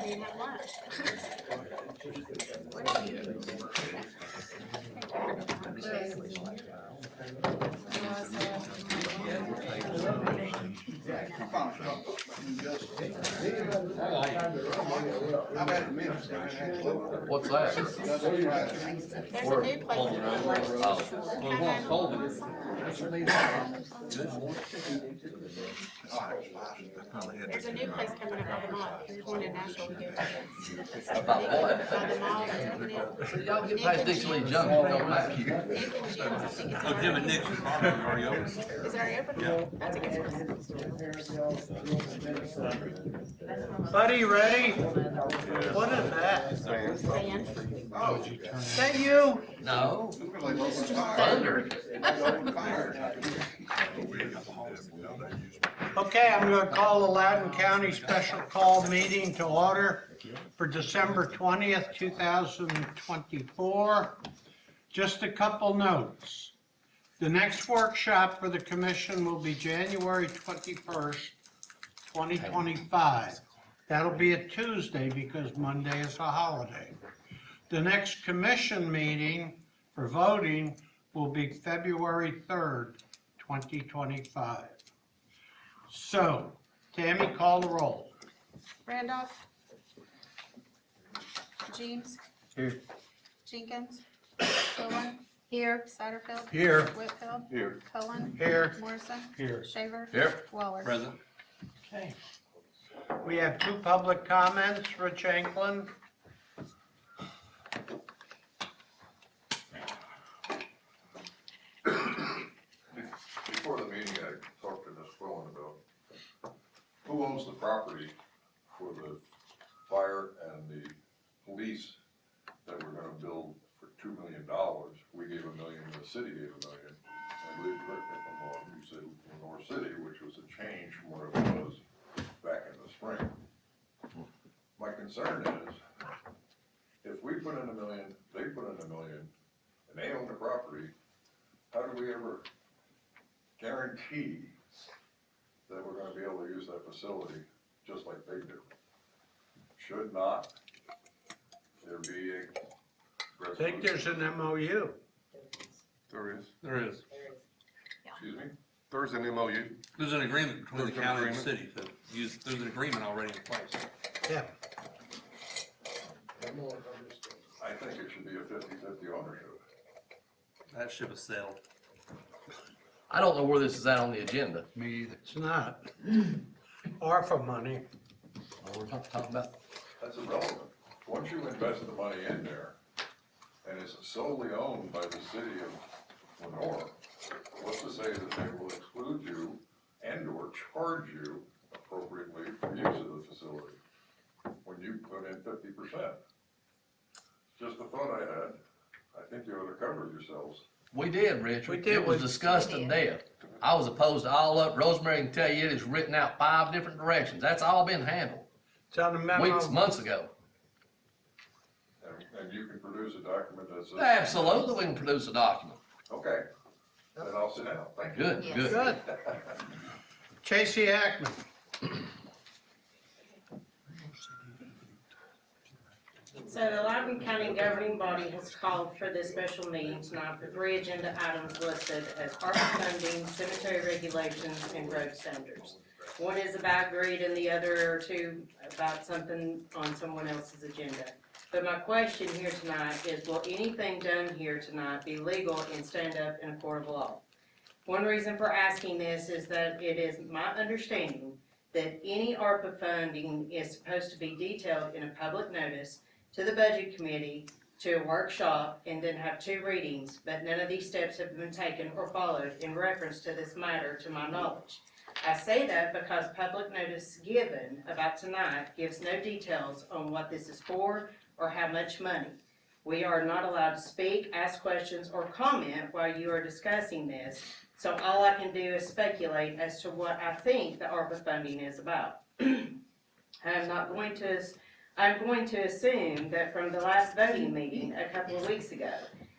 didn't have lunch. What's that? There's a new place in There's a new place coming up by the mall. There's one in Nashville we go to. About what? By the mall, they're opening up. So y'all get past Dixie Lee Junction, don't matter. Nick and Jim's, I think it's Oh, Jim and Nick's is already open. Is it already open? Yeah. That's a good source. Buddy, ready? What is that? Sand. Is that you? No. Thunder. Okay, I'm gonna call the Loudon County Special Call Meeting to order for December 20th, 2024. Just a couple notes. The next workshop for the commission will be January 21st, 2025. That'll be a Tuesday because Monday is a holiday. The next commission meeting for voting will be February 3rd, 2025. So, Tammy, call the roll. Randolph. James. Here. Jenkins. Dillon. Here. Satterfield. Here. Whitfield. Here. Cullen. Here. Morrison. Here. Shaver. Here. Waller. Present. Okay. We have two public comments. Rich Anklin. Before the meeting, I talked to Ms. Quillen about who owns the property for the fire and the police that we're gonna build for $2 million. We gave $1 million, the city gave $1 million. I believe, correct me if I'm wrong, you said North City, which was a change from what it was back in the spring. My concern is, if we put in $1 million, they put in $1 million, and they own the property, how do we ever guarantee that we're gonna be able to use that facility just like they do? Should not there be a I think there's an MOU. There is. There is. Excuse me? There's an MOU. There's an agreement between the There's an county and the agreement. city to use, there's an agreement already in place. Yeah. I think it should be a 50-50 ownership. That ship has sailed. I don't know where this is at on the agenda. Me either. It's not. ARPA money. We're not talking about. That's irrelevant. Once you invest the money in there, and it's solely owned by the city of Lenore, what's to say that they will exclude you and or charge you appropriately for use of the facility when you put in 50%? Just a thought I had. I think you ought to cover yourselves. We did, Richard. We did. It was discussed in depth. I was opposed to all of it. Rosemary can tell you it is written out 5 different directions. That's all been handled It's on the memo. weeks, months ago. And you can produce a document that says. Absolutely, we can produce a document. Okay, then I'll sit down. Thank you. Good, Yes. good. Good. Chasey Hackman. So the Loudon County governing body has called for this special meeting tonight for 3 agenda items listed as ARPA funding, cemetery regulations, and road standards. One is about greed and the other 2 about something on someone else's agenda. But my question here tonight is, will anything done here tonight be legal and stand up in a court of law? One reason for asking this is that it is my understanding that any ARPA funding is supposed to be detailed in a public notice to the budget committee, to a workshop, and then have 2 readings, but none of these steps have been taken or followed in reference to this matter to my knowledge. I say that because public notice given about tonight gives no details on what this is for or how much money. We are not allowed to speak, ask questions, or comment while you are discussing this, so all I can do is speculate as to what I think the ARPA funding is about. I'm going to assume that from the last voting meeting a couple of weeks ago,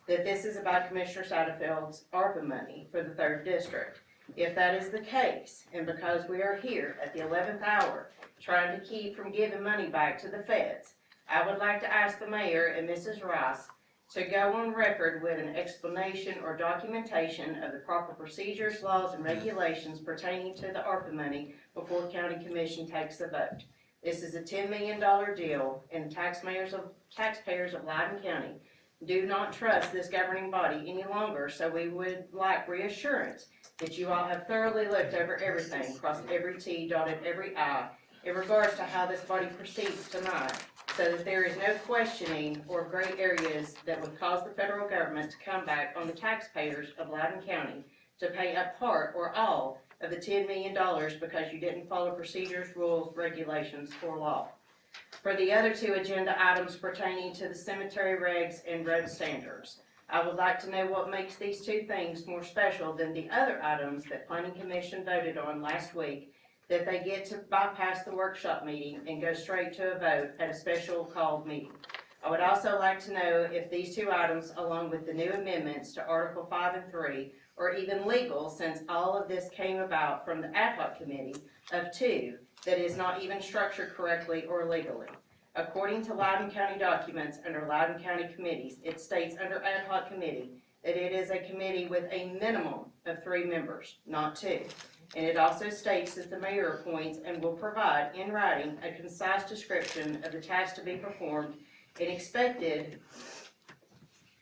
that this is about Commissioner Satterfield's ARPA money for the 3rd district. If that is the case, and because we are here at the 11th hour trying to keep from giving money back to the feds, I would like to ask the mayor and Mrs. Rice to go on record with an explanation or documentation of the proper procedures, laws, and regulations pertaining to the ARPA money before county commission takes the vote. This is a $10 million deal, and taxpayers of Loudon County do not trust this governing body any longer, so we would like reassurance that you all have thoroughly looked over everything, crossed every T, dotted every I, in regards to how this body proceeds tonight, so that there is no questioning or gray areas that would cause the federal government to come back on the taxpayers of Loudon County to pay a part or all of the $10 million because you didn't follow procedures, rules, regulations, or law. For the other two agenda items pertaining to the cemetery regs and road standards, I would like to know what makes these two things more special than the other items that Planning Commission voted on last week, that they get to bypass the workshop meeting and go straight to a vote at a special called meeting. I would also like to know if these two items, along with the new amendments to Article 5 and 3, are even legal, since all of this came about from the ad hoc committee of two that is not even structured correctly or legally. According to Loudon County documents under Loudon County committees, it states under ad hoc committee that it is a committee with a minimum of 3 members, not 2. And it also states that the mayor appoints and will provide in writing a concise description of the tasks to be performed and expected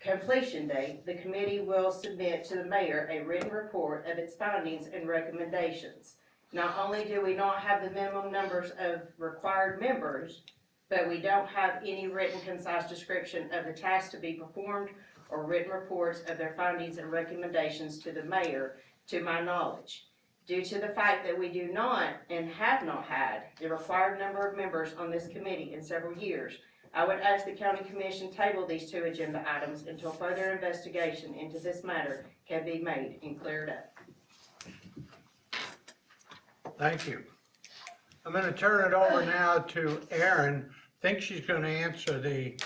completion date. The committee will submit to the mayor a written report of its findings and recommendations. Not only do we not have the minimum numbers of required members, but we don't have any written concise description of the tasks to be performed or written reports of their findings and recommendations to the mayor, to my knowledge. Due to the fact that we do not and have not had the required number of members on this committee in several years, I would ask the county commission table these two agenda items until further investigation into this matter can be made and cleared up. Thank you. I'm gonna turn it over now to Erin. Think she's gonna answer the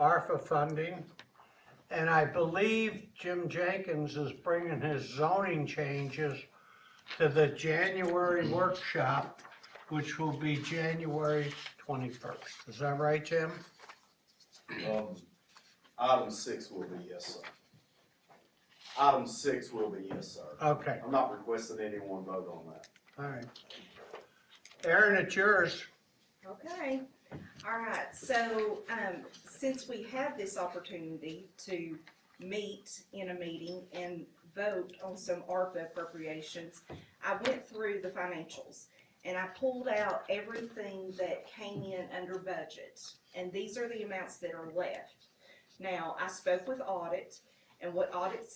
ARPA funding. And I believe Jim Jenkins is bringing his zoning changes to the January workshop, which will be January 21st. Is that right, Jim? Item 6 will be yes, sir. Item 6 will be yes, sir. Okay, I'm not requesting anyone vote on that. all right. Erin, it's yours. Okay, all right, so, since we have this opportunity to meet in a meeting and vote on some ARPA appropriations, I went through the financials and I pulled out everything that came in under budget, and these are the amounts that are left. Now, I spoke with audit, and what audit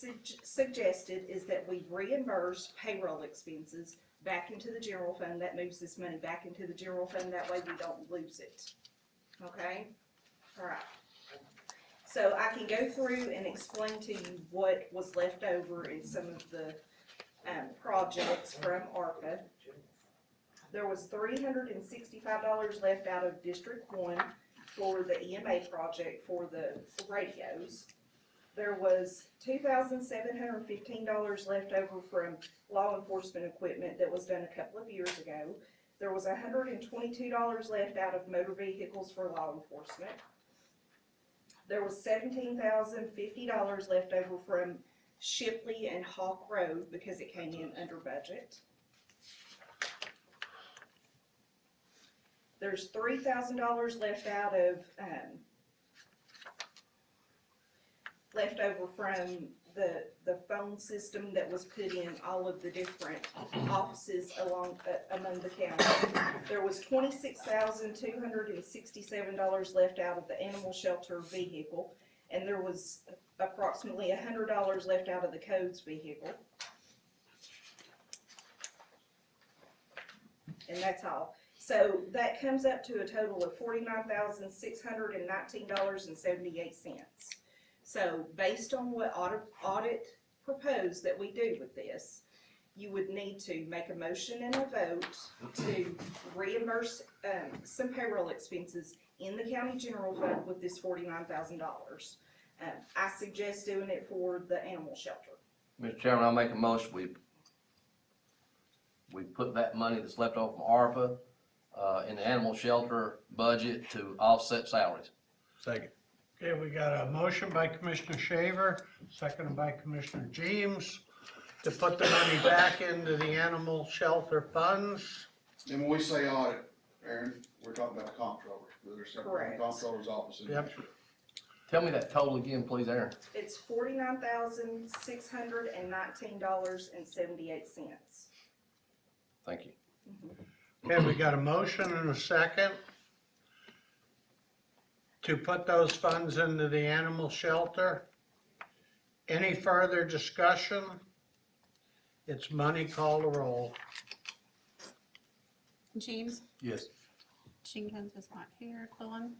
suggested is that we reimburse payroll expenses back into the general fund. That moves this money back into the general fund, that way we don't lose it. Okay? All right. So I can go through and explain to you what was left over in some of the projects from ARPA. There was $365 left out of District 1 for the EMA project for the radios. There was $2,715 left over from law enforcement equipment that was done a couple of years ago. There was $122 left out of motor vehicles for law enforcement. There was $17,050 left over from Shipley and Hawk Road because it came in under budget. There's $3,000 left out of, left over from the phone system that was put in all of the different offices among the county. There was $26,267 left out of the animal shelter vehicle, and there was approximately $100 left out of the codes vehicle. And that's all. So that comes up to a total of $49,619.78. So based on what audit proposed that we do with this, you would need to make a motion and a vote to reimburse some payroll expenses in the county general fund with this $49,000. I suggest doing it for the animal shelter. Mr. Chairman, I'll make a motion, we We put that money that's left over from ARPA, in the animal shelter budget to offset salaries. Second. Okay, we got a motion by Commissioner Shaver, seconded by Commissioner James, to put the money back into the animal shelter funds. And when we say audit, Aaron, we're talking about the comptroller, there's separate Correct. comptroller's office in Yep. there. Tell me that total again, please, Aaron. It's $49,619.78. Thank you. Okay, we got a motion and a second to put those funds into the animal shelter. Any further discussion? It's money, call the roll. James, Yes. Jenkins is not here, Quillen.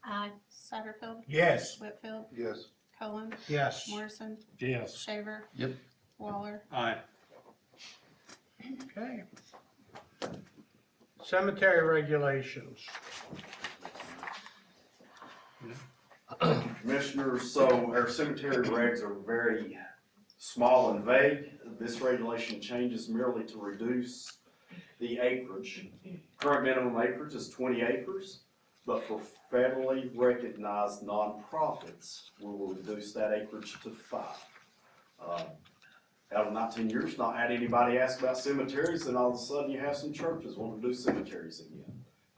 Aye. Satterfield, Yes. Whitfield, Yes. Cullen, Yes. Morrison, Yes. Shaver. Yep. Waller. Aye. Okay. Cemetery regulations. Commissioners, so our cemetery regs are very small and vague. This regulation changes merely to reduce the acreage. Current minimum acreage is 20 acres, but for federally recognized nonprofits, we will reduce that acreage to 5. Out of 19 years, not had anybody ask about cemeteries, and all of a sudden you have some churches wanting to do cemeteries again.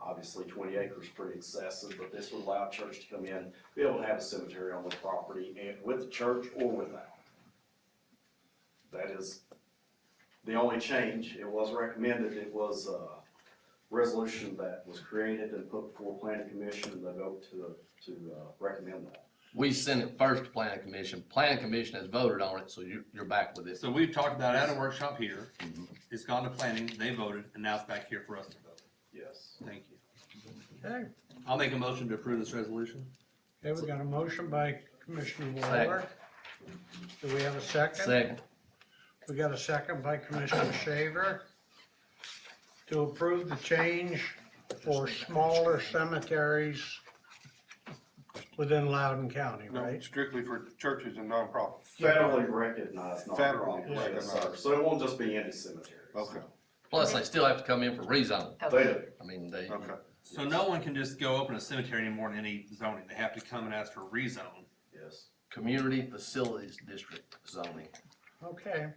Obviously, 20 acres is pretty excessive, but this would allow a church to come in, be able to have a cemetery on the property and with the church or without. That is the only change. It was recommended, it was a resolution that was created and put before planning commission, and they vote to recommend that. We sent it first to planning commission. Planning commission has voted on it, so you're back with it. So we've talked about it at a workshop here. It's gone to planning, they voted, and now it's back here for us to vote. Yes. Thank you. Okay, I'll make a motion to approve this resolution. okay, we got a motion by Commissioner Waller. Do we have a second? Second. We got a second by Commissioner Shaver to approve the change for smaller cemeteries within Loudon County, No, right? strictly for churches and nonprofits. Federally recognized Federally nonprofits, yes, sir. recognized. So it won't just be any cemeteries. Okay, Plus, they still have to come in for rezone. They do. I mean, they, okay. So no one can just go open a cemetery anymore in any zoning. They have to come and ask for a rezone. Yes. community facilities district zoning. Okay,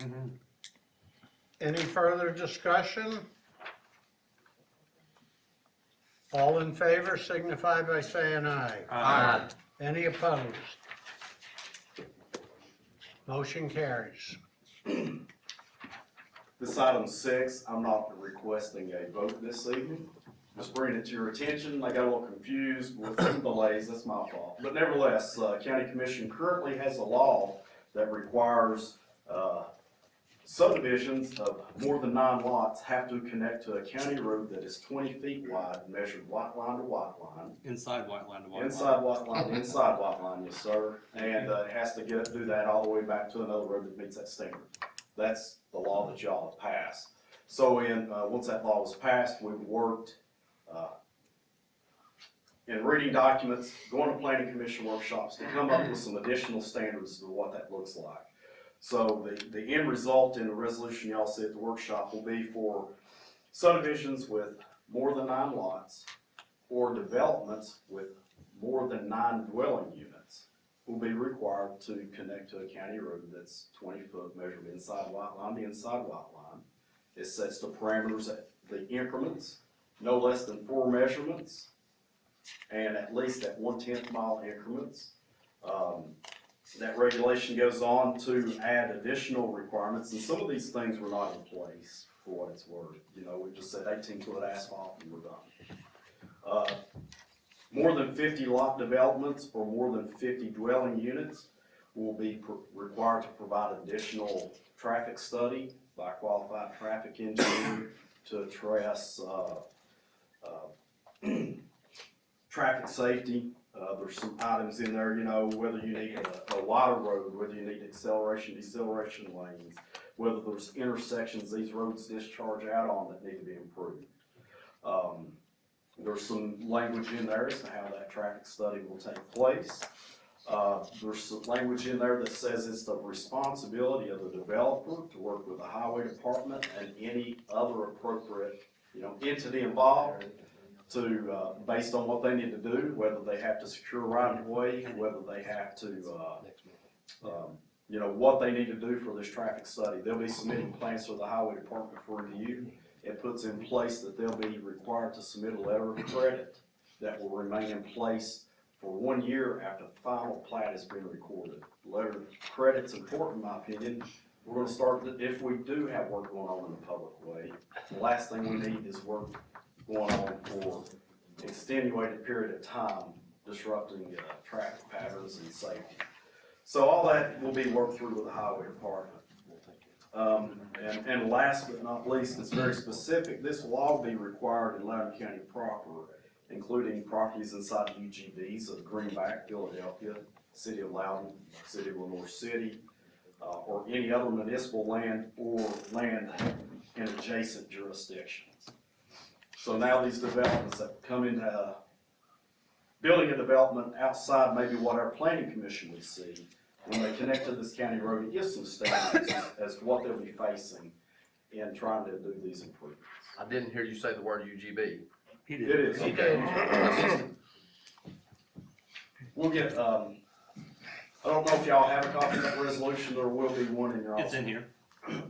Mm-hmm. any further discussion? All in favor signify by saying aye. Aye. Any opposed? Motion carries. This item 6, I'm not requesting a vote this evening. Just bringing it to your attention. I got a little confused with some delays, that's my fault. But nevertheless, County Commission currently has a law that requires subdivisions of more than 9 lots have to connect to a county road that is 20 feet wide, measured white line to white line. Inside white line to white line. Inside white line, yes, sir. And it has to do that all the way back to another road that meets that standard. That's the law that y'all have passed. So once that law was passed, we've worked in reading documents, going to planning commission workshops to come up with some additional standards to what that looks like. So the end result in the resolution y'all see at the workshop will be for subdivisions with more than 9 lots or developments with more than 9 dwelling units will be required to connect to a county road that's 20 foot measured inside white line to inside white line. It sets the parameters at the increments, no less than 4 measurements, and at least at 1/10 mile increments. That regulation goes on to add additional requirements, and some of these things were not in place for what it's worth. You know, we just said 18-foot asphalt and we're done. More than 50 lot developments or more than 50 dwelling units will be required to provide additional traffic study by a qualified traffic engineer to address traffic safety. There's some items in there, you know, whether you need a wider road, whether you need acceleration, deceleration lanes, whether there's intersections these roads discharge out on that need to be improved. There's some language in there as to how that traffic study will take place. There's some language in there that says it's the responsibility of the developer to work with the highway department and any other appropriate, entity involved to, based on what they need to do, whether they have to secure right of way, whether they have to, what they need to do for this traffic study. They'll be submitting plans to the highway department for review. It puts in place that they'll be required to submit a letter of credit that will remain in place for 1 year after the final plat has been recorded. Letter of credit's important, in my opinion. We're gonna start, if we do have work going on in the public way, the last thing we need is work going on for extenuated period of time, disrupting, traffic patterns and safety. So all that will be worked through with the highway department. And last but not least, it's very specific, this will all be required in Loudon County proper, including properties inside the UGBs of Greenback, Philadelphia, City of Loudon, City of Lenore City, or any other municipal land or land in adjacent jurisdictions. So now these developments that come into building a development outside maybe what our planning commission would see, when they connect to this county road, it gives some standards as to what they'll be facing in trying to do these improvements. I didn't hear you say the word UGB. He It did. is. Okay. We'll get, I don't know if y'all have a copy of that resolution, there will be one in your office. It's in here.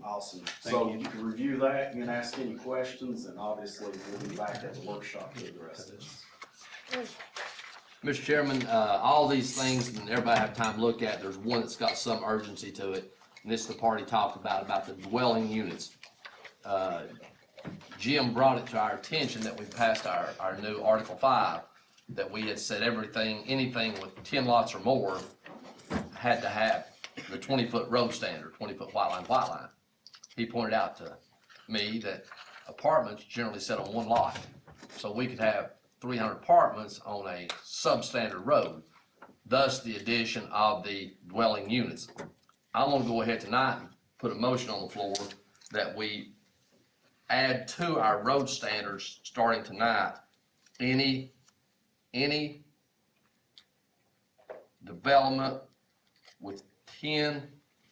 Awesome. So you can review that, you can ask any questions, and obviously we'll be back at the workshop to address this. Mr. Chairman, all these things, and everybody have time to look at, there's one that's got some urgency to it, and this is the part he talked about the dwelling units. Jim brought it to our attention that we passed our new Article 5, that we had said anything with 10 lots or more had to have the 20-foot road standard, 20-foot white line. He pointed out to me that apartments generally sit on one lot, so we could have 300 apartments on a substandard road, thus the addition of the dwelling units. I'm gonna go ahead tonight and put a motion on the floor that we add to our road standards, starting tonight, any development with 10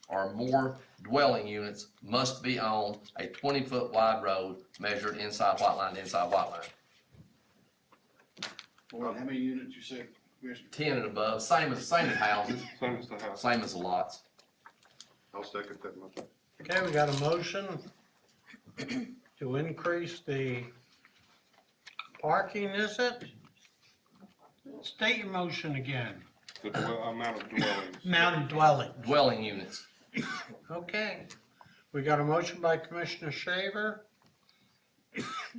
or more dwelling units must be on a 20-foot wide road measured inside white line to inside white line. Well, how many units you said, Commissioner? 10 and above, same as houses, Same as the house. same as the lots. I'll second that motion. Okay, we got a motion to increase the parking, is it? State your motion again. The amount of dwellings. Mountain dwelling. Dwelling units. Okay, we got a motion by Commissioner Shaver,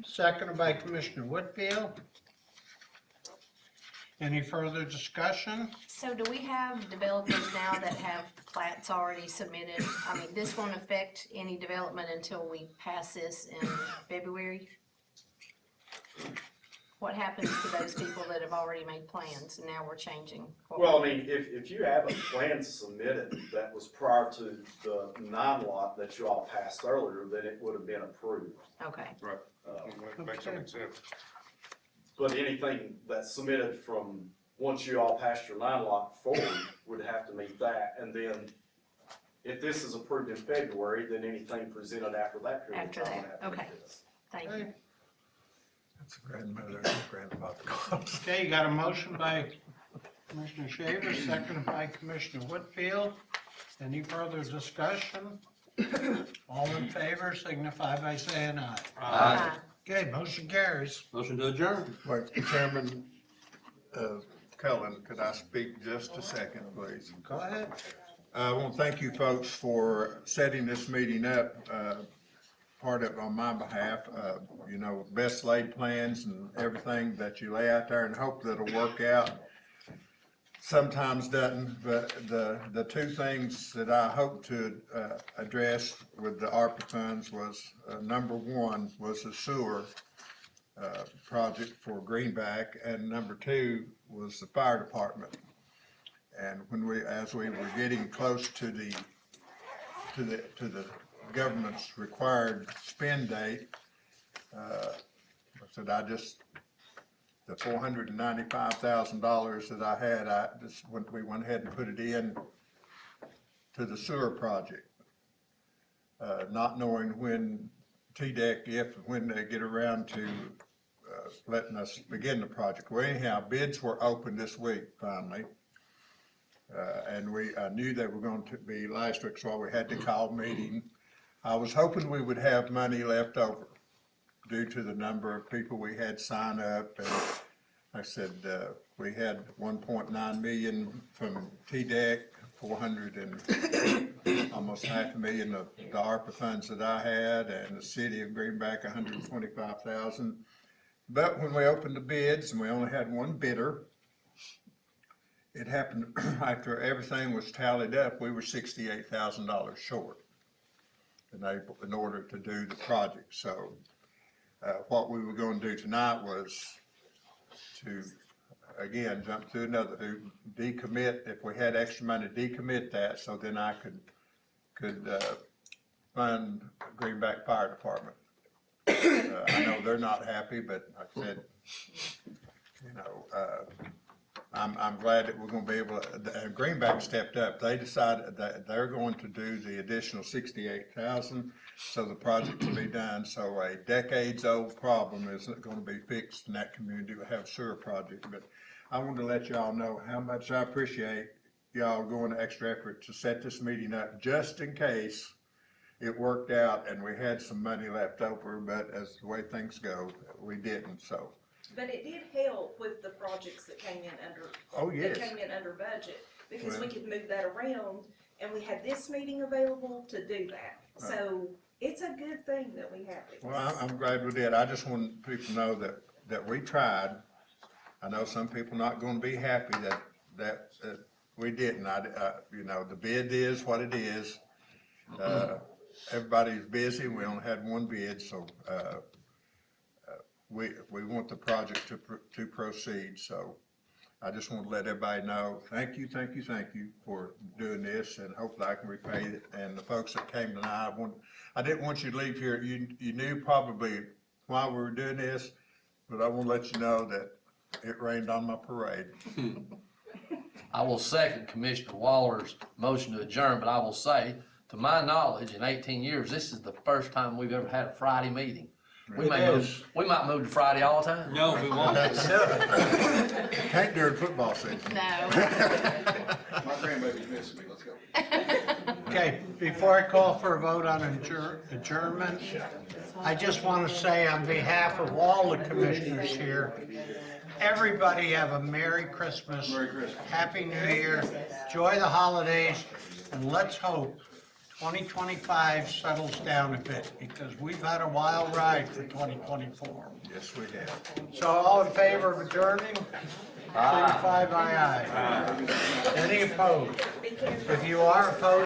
seconded by Commissioner Whitfield. Any further discussion? So do we have developers now that have plats already submitted? I mean, this won't affect any development until we pass this in February? What happens to those people that have already made plans and now we're changing? Well, I mean, if you have a plan submitted that was prior to the 9 lot that you all passed earlier, then it would have been approved. Okay, Makes sense. But anything that's submitted from once you all passed your 9 lot forward would have to meet that. And then if this is approved in February, then anything presented after that period of After time that, would have to meet okay. this. thank you. Okay. That's grandmother and grandfather. Okay, you got a motion by Commissioner Shaver, seconded by Commissioner Whitfield. Any further discussion? All in favor signify by saying aye. Aye. Okay, motion carries. Motion to adjourn. Wait, Chairman, Cullen, could I speak just a second, please? Go ahead. I want to thank you folks for setting this meeting up, part of it on my behalf. Best laid plans and everything that you lay out there, and hope that it'll work out. Sometimes doesn't, but the two things that I hope to address with the ARPA funds was, number one was the sewer project for Greenback, and number two was the fire department. And as we were getting close to the government's required spend date, I said the $495,000 that I had, we went ahead and put it in to the sewer project. Not knowing when TDEC, if and when they get around to, letting us begin the project. Well, anyhow, bids were open this week finally. And I knew they were going to be last week, so we had to call meeting. I was hoping we would have money left over due to the number of people we had sign up. And like I said, we had 1.9 million from TDEC, 400 and almost $500,000 of the ARPA funds that I had, and the city of Greenback, 125,000. But when we opened the bids and we only had one bidder, it happened after everything was tallied up, we were $68,000 short in order to do the project. So what we were going to do tonight was to, again, jump to another hoop, decommit, if we had extra money, decommit that, so then I could fund Greenback Fire Department. I know they're not happy, but like I said, you know, I'm glad that we're gonna be able to, Greenback stepped up. They decided that they're going to do the additional 68,000, so the project can be done. So a decades-old problem isn't gonna be fixed in that community. We have a sewer project, but I wanted to let y'all know how much I appreciate y'all going to extra effort to set this meeting up, just in case it worked out and we had some money left over, but as the way things go, we didn't, so. But it did help with the projects that came in under. Oh, yes. That came in under budget, because we Well. could move that around, and we had this meeting available to do that. So it's a good thing that we have it. Well, I'm glad we did. I just want people to know that we tried. I know some people not gonna be happy that we didn't. You know, the bid is what it is. Everybody's busy. We only had one bid, so, we want the project to proceed, so I just want to let everybody know, thank you for doing this, and hopefully I can repay it. And the folks that came tonight, I didn't want you to leave here, you knew probably why we were doing this, but I want to let you know that it rained on my parade. I will second Commissioner Waller's motion to adjourn, but I will say, to my knowledge, in 18 years, this is the first time we've ever had a Friday meeting. We might move to Friday all the time. No, we won't. Can't during football season. No. My grandbaby's missing me, let's go. Okay, before I call for a vote on adjournment, I just want to say on behalf of all the commissioners here, everybody have a Merry Christmas. Merry Christmas. Happy New Year, enjoy the holidays, and let's hope 2025 settles down a bit, because we've had a wild ride for 2024. Yes, we have. So all in favor of adjourning? Signify by aye. Any opposed? If you are opposed,